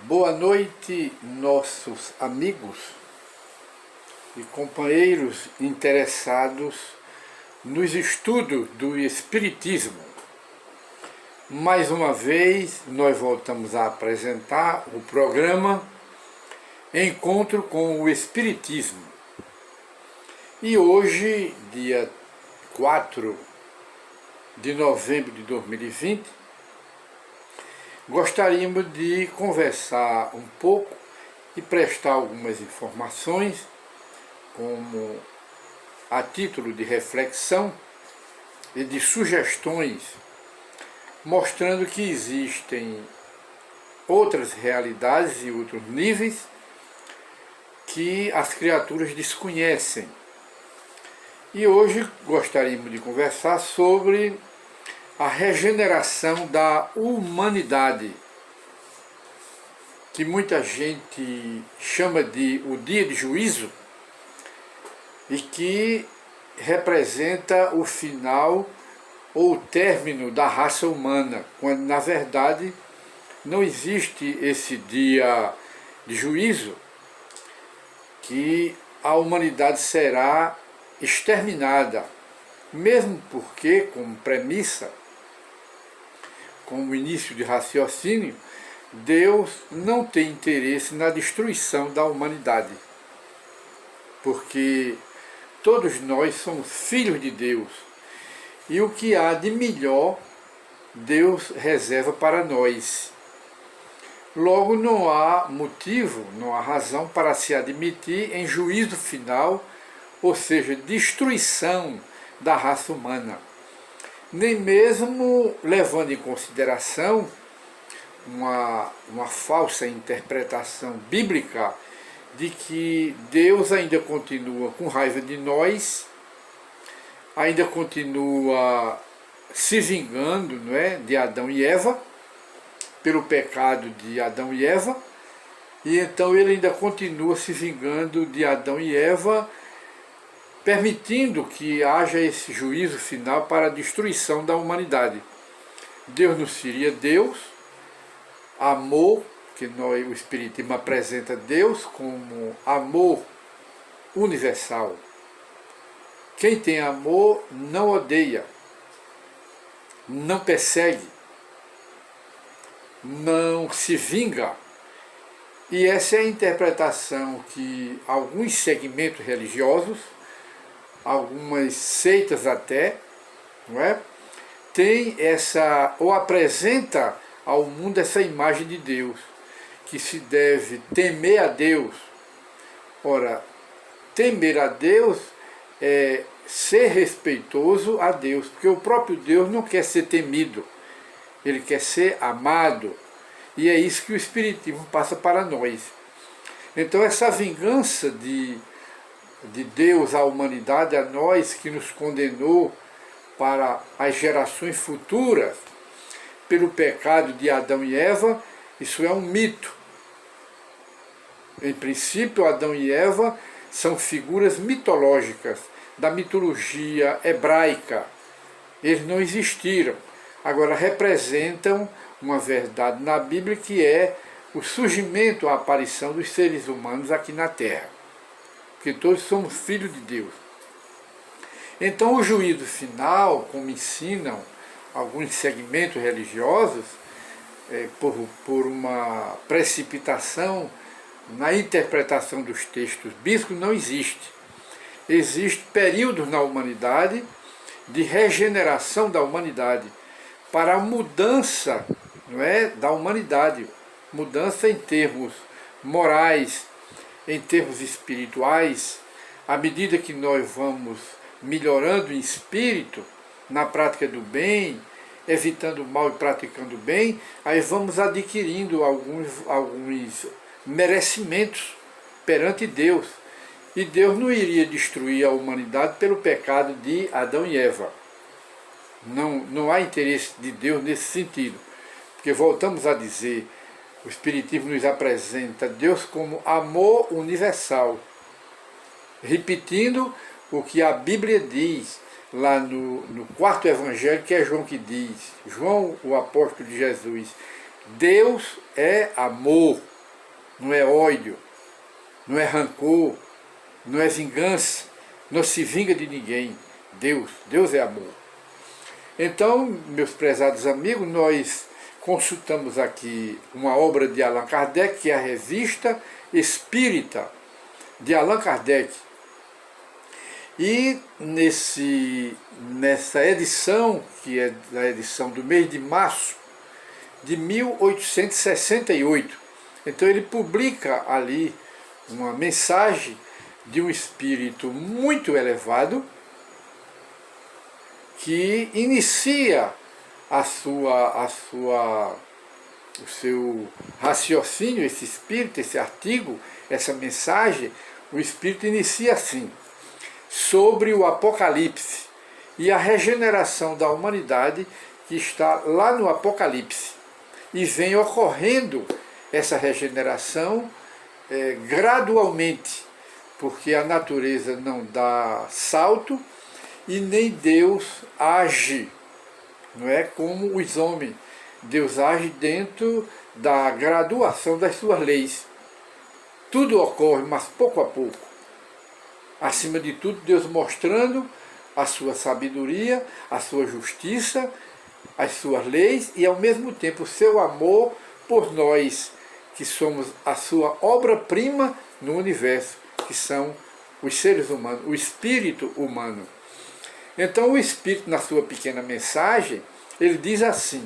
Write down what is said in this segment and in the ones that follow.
Boa noite, nossos amigos e companheiros interessados nos estudos do Espiritismo. Mais uma vez, nós voltamos a apresentar o programa Encontro com o Espiritismo. E hoje, dia 4 de novembro de 2020, gostaríamos de conversar um pouco e prestar algumas informações, como a título de reflexão e de sugestões, mostrando que existem outras realidades e outros níveis que as criaturas desconhecem. E hoje gostaríamos de conversar sobre a regeneração da humanidade, que muita gente chama de o dia de juízo, e que representa o final ou o término da raça humana, quando na verdade não existe esse dia de juízo, que a humanidade será exterminada, mesmo porque, como premissa, como início de raciocínio, Deus não tem interesse na destruição da humanidade, porque todos nós somos filhos de Deus, e o que há de melhor Deus reserva para nós. Logo, não há motivo, não há razão para se admitir em juízo final, ou seja, destruição da raça humana, nem mesmo levando em consideração uma falsa interpretação bíblica de que Deus ainda continua com raiva de nós, ainda continua se vingando, não é, de Adão e Eva, pelo pecado de Adão e Eva, e então ele ainda continua se vingando de Adão e Eva, permitindo que haja esse juízo final para a destruição da humanidade. Deus não seria Deus, amor, que o Espiritismo apresenta Deus como amor universal. Quem tem amor não odeia, não persegue, não se vinga. E essa é a interpretação que alguns segmentos religiosos, algumas seitas até, não é? Tem essa, ou apresenta ao mundo essa imagem de Deus, que se deve temer a Deus. Ora, temer a Deus é ser respeitoso a Deus, porque o próprio Deus não quer ser temido, ele quer ser amado, e é isso que o Espiritismo passa para nós. Então essa vingança de Deus à humanidade, a nós, que nos condenou para as gerações futuras pelo pecado de Adão e Eva, isso é um mito. Em princípio, Adão e Eva são figuras mitológicas da mitologia hebraica. Eles não existiram. Agora representam uma verdade na Bíblia, que é o surgimento, a aparição dos seres humanos aqui na Terra, porque todos somos filhos de Deus. Então o juízo final, como ensinam alguns segmentos religiosos, por uma precipitação na interpretação dos textos bíblicos, não existe. Existem períodos na humanidade de regeneração da humanidade, para a mudança, não é, da humanidade, mudança em termos morais, em termos espirituais. À medida que nós vamos melhorando em espírito, na prática do bem, evitando o mal e praticando o bem, aí vamos adquirindo alguns merecimentos perante Deus. E Deus não iria destruir a humanidade pelo pecado de Adão e Eva. Não há interesse de Deus nesse sentido. Porque voltamos a dizer, o Espiritismo nos apresenta Deus como amor universal, repetindo o que a Bíblia diz lá no quarto evangelho, que é João que diz, João, o apóstolo de Jesus, Deus é amor. não é ódio, não é rancor, não é vingança, não se vinga de ninguém. Deus é amor. Então, meus prezados amigos, nós consultamos aqui uma obra de Allan Kardec, que é a Revista Espírita de Allan Kardec. E nessa edição, que é a edição do mês de março de 1868, então ele publica ali uma mensagem de um espírito muito elevado, que inicia o seu raciocínio, esse espírito, esse artigo, essa mensagem. O espírito inicia assim: sobre o Apocalipse e a regeneração da humanidade, que está lá no Apocalipse. E vem ocorrendo essa regeneração gradualmente, porque a natureza não dá salto e nem Deus age, não é como os homens. Deus age dentro da graduação das suas leis. Tudo ocorre, mas pouco a pouco. Acima de tudo, Deus mostrando a sua sabedoria, a sua justiça, as suas leis e, ao mesmo tempo, o seu amor por nós, que somos a sua obra-prima no universo, que são os seres humanos, o espírito humano. Então, o espírito, na sua pequena mensagem, ele diz assim: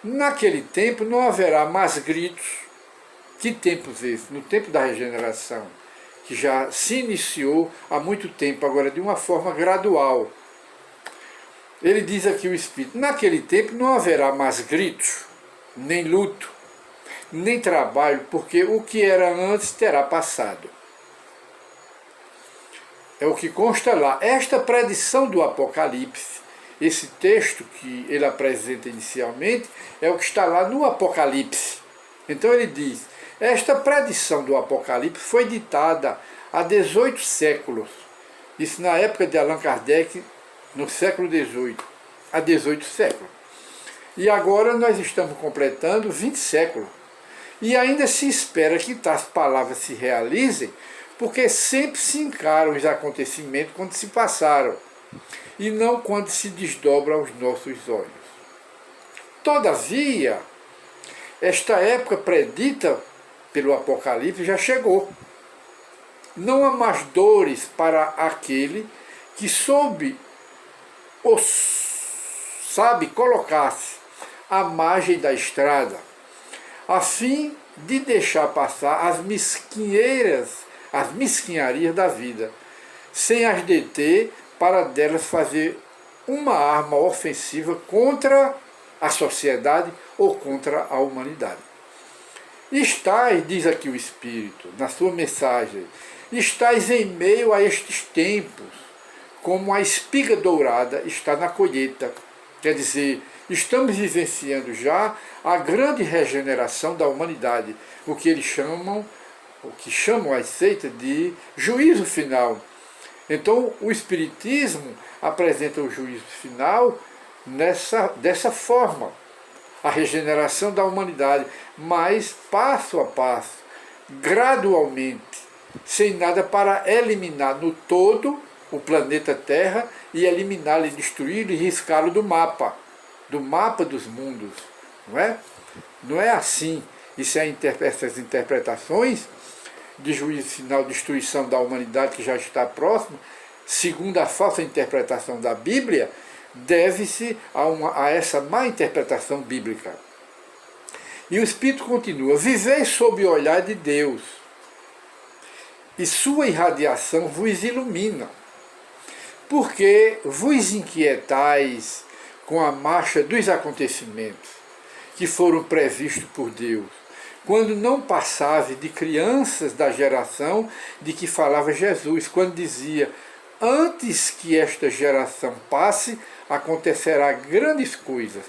naquele tempo não haverá mais gritos. Que tempos esses? No tempo da regeneração, que já se iniciou há muito tempo, agora de uma forma gradual. Ele diz aqui o Espírito: naquele tempo não haverá mais gritos, nem luto, nem trabalho, porque o que era antes terá passado. É o que consta lá. Esta predição do Apocalipse, esse texto que ele apresenta inicialmente, é o que está lá no Apocalipse. Então ele diz: esta predição do Apocalipse foi ditada há 18 séculos. Isso na época de Allan Kardec, no século XVIII, há 18 séculos. E agora nós estamos completando 20 séculos. E ainda se espera que tais palavras se realizem, porque sempre se encaram os acontecimentos quando se passaram, e não quando se desdobram aos nossos olhos. Todavia, esta época predita pelo Apocalipse já chegou. Não há mais dores para aquele que soube ou sabe colocar-se à margem da estrada, a fim de deixar passar as mesquinharias da vida, sem as deter para delas fazer uma arma ofensiva contra a sociedade ou contra a humanidade. Estais, diz aqui o Espírito, na sua mensagem, estais em meio a estes tempos, como a espiga dourada está na colheita. Quer dizer, estamos vivenciando já a grande regeneração da humanidade, o que chamam as seitas de juízo final. Então, o Espiritismo apresenta o juízo final dessa forma, a regeneração da humanidade, mas passo a passo, gradualmente, sem nada para eliminar no todo o planeta Terra e eliminá-lo, destruí-lo e riscá-lo do mapa dos mundos. Não é? Não é assim. Isso é essas interpretações de juízo final, destruição da humanidade que já está próximo, segundo a falsa interpretação da Bíblia, deve-se a essa má interpretação bíblica. E o Espírito continua: vivei sob o olhar de Deus, e sua irradiação vos ilumina, porque vos inquietais com a marcha dos acontecimentos que foram previstos por Deus, quando não passava de crianças da geração de que falava Jesus, quando dizia: antes que esta geração passe, acontecerá grandes coisas.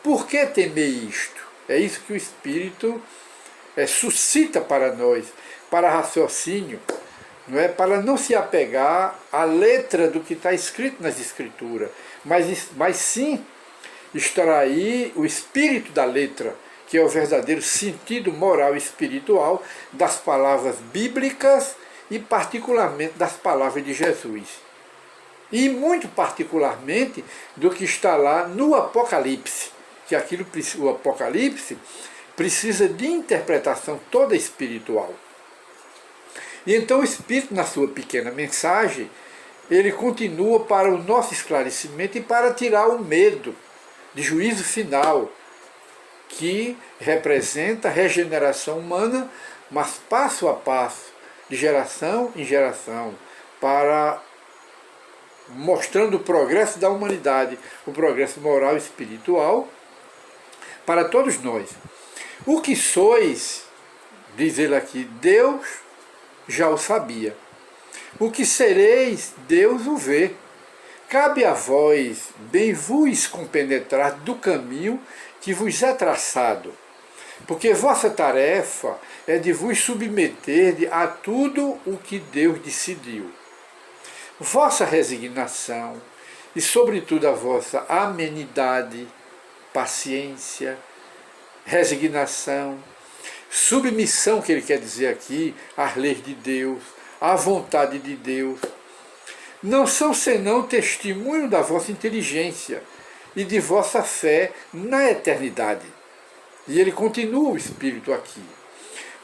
Por que temer isto? É isso que o Espírito suscita para nós, para raciocínio, não é? Para não se apegar à letra do que está escrito nas Escrituras, mas sim extrair o espírito da letra, que é o verdadeiro sentido moral e espiritual das palavras bíblicas e particularmente das palavras de Jesus. E muito particularmente do que está lá no Apocalipse, que o Apocalipse precisa de interpretação toda espiritual. E então o Espírito, na sua pequena mensagem, ele continua para o nosso esclarecimento e para tirar o medo de juízo final, que representa a regeneração humana, mas passo a passo, de geração em geração, mostrando o progresso da humanidade, o progresso moral e espiritual para todos nós. O que sois, diz ele aqui, Deus já o sabia. O que sereis, Deus o vê. Cabe a vós bem vos compenetrar do caminho que vos é traçado, porque vossa tarefa é de vos submeter a tudo o que Deus decidiu. Vossa resignação e, sobretudo, a vossa amenidade, paciência, resignação, submissão, que ele quer dizer aqui, às leis de Deus, à vontade de Deus, não são senão testemunho da vossa inteligência e de vossa fé na eternidade. E ele continua o Espírito aqui.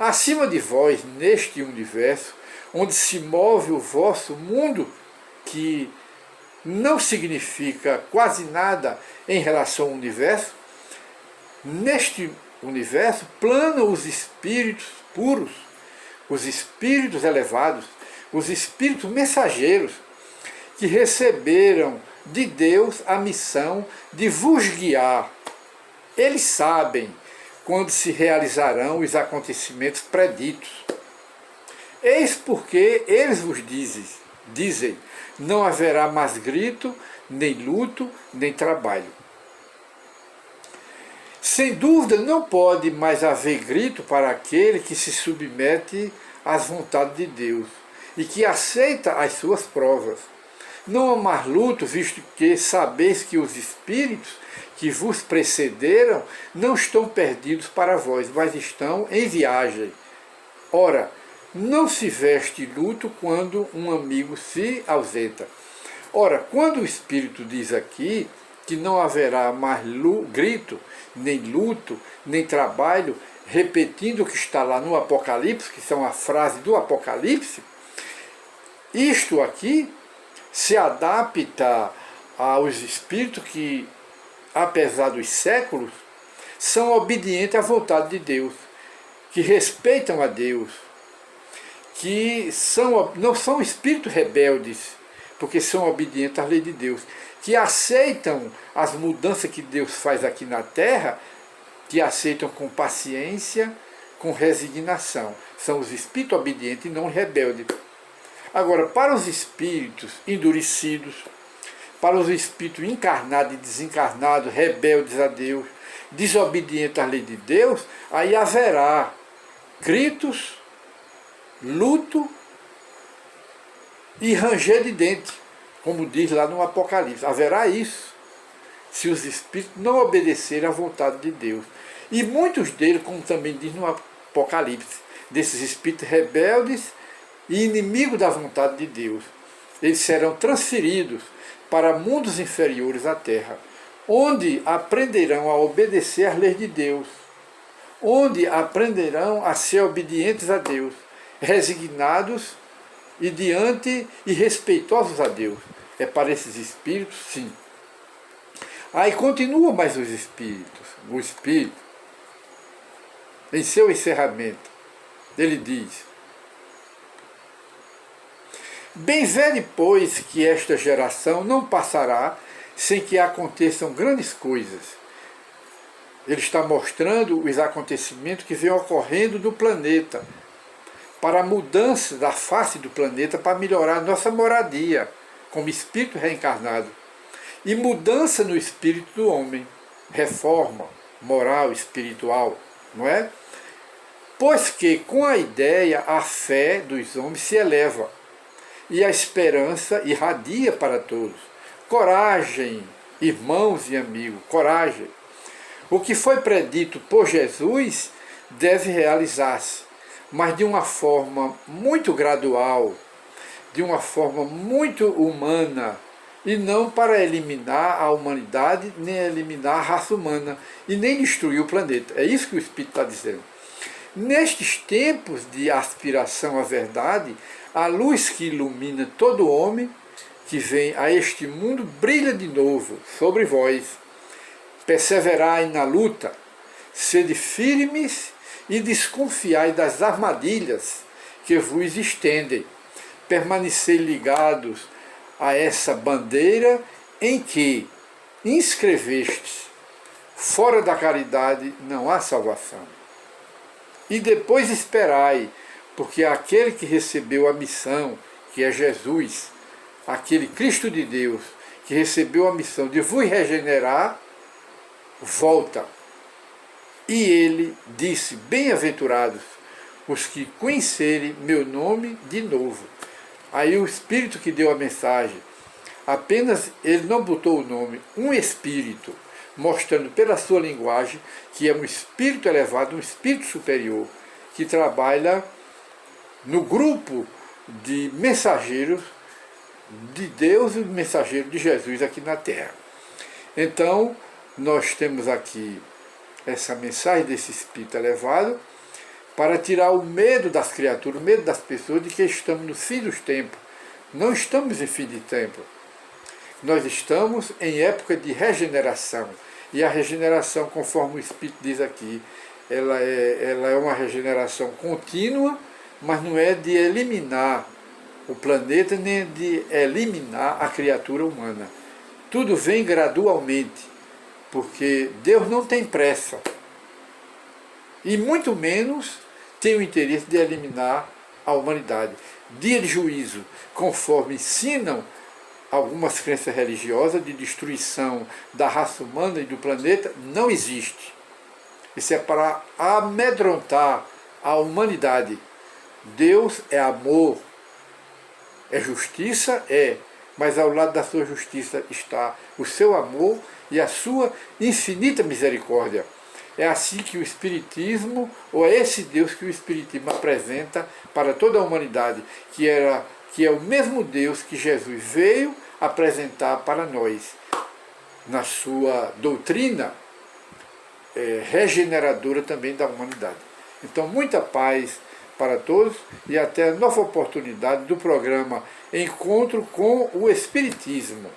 Acima de vós, neste universo, onde se move o vosso mundo, que não significa quase nada em relação ao universo, neste universo planam os espíritos puros, os espíritos elevados, os espíritos mensageiros, que receberam de Deus a missão de vos guiar. Eles sabem quando se realizarão os acontecimentos preditos. Eis porque eles vos dizem, não haverá mais grito, nem luto, nem trabalho. Sem dúvida, não pode mais haver grito para aquele que se submete às vontades de Deus e que aceita as suas provas. Não há mais luto, visto que sabeis que os espíritos que vos precederam não estão perdidos para vós, mas estão em viagem. Ora, não se veste luto quando um amigo se ausenta. Ora, quando o Espírito diz aqui que não haverá mais grito, nem luto, nem trabalho, repetindo o que está lá no Apocalipse, que são a frase do Apocalipse, isto aqui se adapta aos espíritos que, apesar dos séculos, são obedientes à vontade de Deus, que respeitam a Deus, que não são espíritos rebeldes, porque são obedientes à lei de Deus, que aceitam as mudanças que Deus faz aqui na Terra, que aceitam com paciência, com resignação. São os espíritos obedientes e não rebeldes. Agora, para os espíritos endurecidos, para os espíritos encarnados e desencarnados, rebeldes a Deus, desobedientes à lei de Deus, aí haverá gritos, luto e ranger de dente, como diz lá no Apocalipse. Haverá isso, se os espíritos não obedecerem à vontade de Deus. E muitos deles, como também diz no Apocalipse, desses espíritos rebeldes e inimigos da vontade de Deus, eles serão transferidos para mundos inferiores à Terra, onde aprenderão a obedecer às leis de Deus, onde aprenderão a ser obedientes a Deus, resignados e respeitosos a Deus. É para esses espíritos, sim. Aí continua mais os espíritos. O espírito, em seu encerramento, ele diz: bem vede, pois, que esta geração não passará sem que aconteçam grandes coisas. Ele está mostrando os acontecimentos que vêm ocorrendo no planeta, para a mudança da face do planeta, para melhorar a nossa moradia, como espírito reencarnado. E mudança no espírito do homem, reforma moral, espiritual, não é? Pois que com a ideia a fé dos homens se eleva, e a esperança irradia para todos. Coragem, irmãos e amigos, coragem. O que foi predito por Jesus deve realizar-se, mas de uma forma muito gradual, de uma forma muito humana, e não para eliminar a humanidade, nem eliminar a raça humana, e nem destruir o planeta. É isso que o Espírito está dizendo. Nestes tempos de aspiração à verdade, a luz que ilumina todo homem que vem a este mundo brilha de novo sobre vós. Perseverai na luta, sede firmes e desconfiai das armadilhas que vos estendem. Permanecei ligados a essa bandeira em que inscrevestes. Fora da caridade não há salvação. E depois esperai, porque aquele que recebeu a missão, que é Jesus, aquele Cristo de Deus, que recebeu a missão de vos regenerar, volta. E ele disse, bem-aventurados os que conhecerem meu nome de novo. Aí o Espírito que deu a mensagem, apenas ele não botou o nome, um Espírito, mostrando pela sua linguagem que é um espírito elevado, um espírito superior, que trabalha no grupo de mensageiros de Deus e mensageiros de Jesus aqui na Terra. Então, nós temos aqui essa mensagem desse espírito elevado para tirar o medo das criaturas, o medo das pessoas de que estamos no fim dos tempos. Não estamos em fim de tempo. Nós estamos em época de regeneração. E a regeneração, conforme o Espírito diz aqui, ela é uma regeneração contínua, mas não é de eliminar o planeta, nem de eliminar a criatura humana. Tudo vem gradualmente, porque Deus não tem pressa. E muito menos tem o interesse de eliminar a humanidade. Dia de juízo, conforme ensinam algumas crenças religiosas de destruição da raça humana e do planeta, não existe. Isso é para amedrontar a humanidade. Deus é amor, é justiça, mas ao lado da sua justiça está o seu amor e a sua infinita misericórdia. É assim que o Espiritismo, ou é esse Deus que o Espiritismo apresenta para toda a humanidade, que é o mesmo Deus que Jesus veio apresentar para nós, na sua doutrina regeneradora também da humanidade. Então, muita paz para todos e até a nova oportunidade do programa Encontro com o Espiritismo.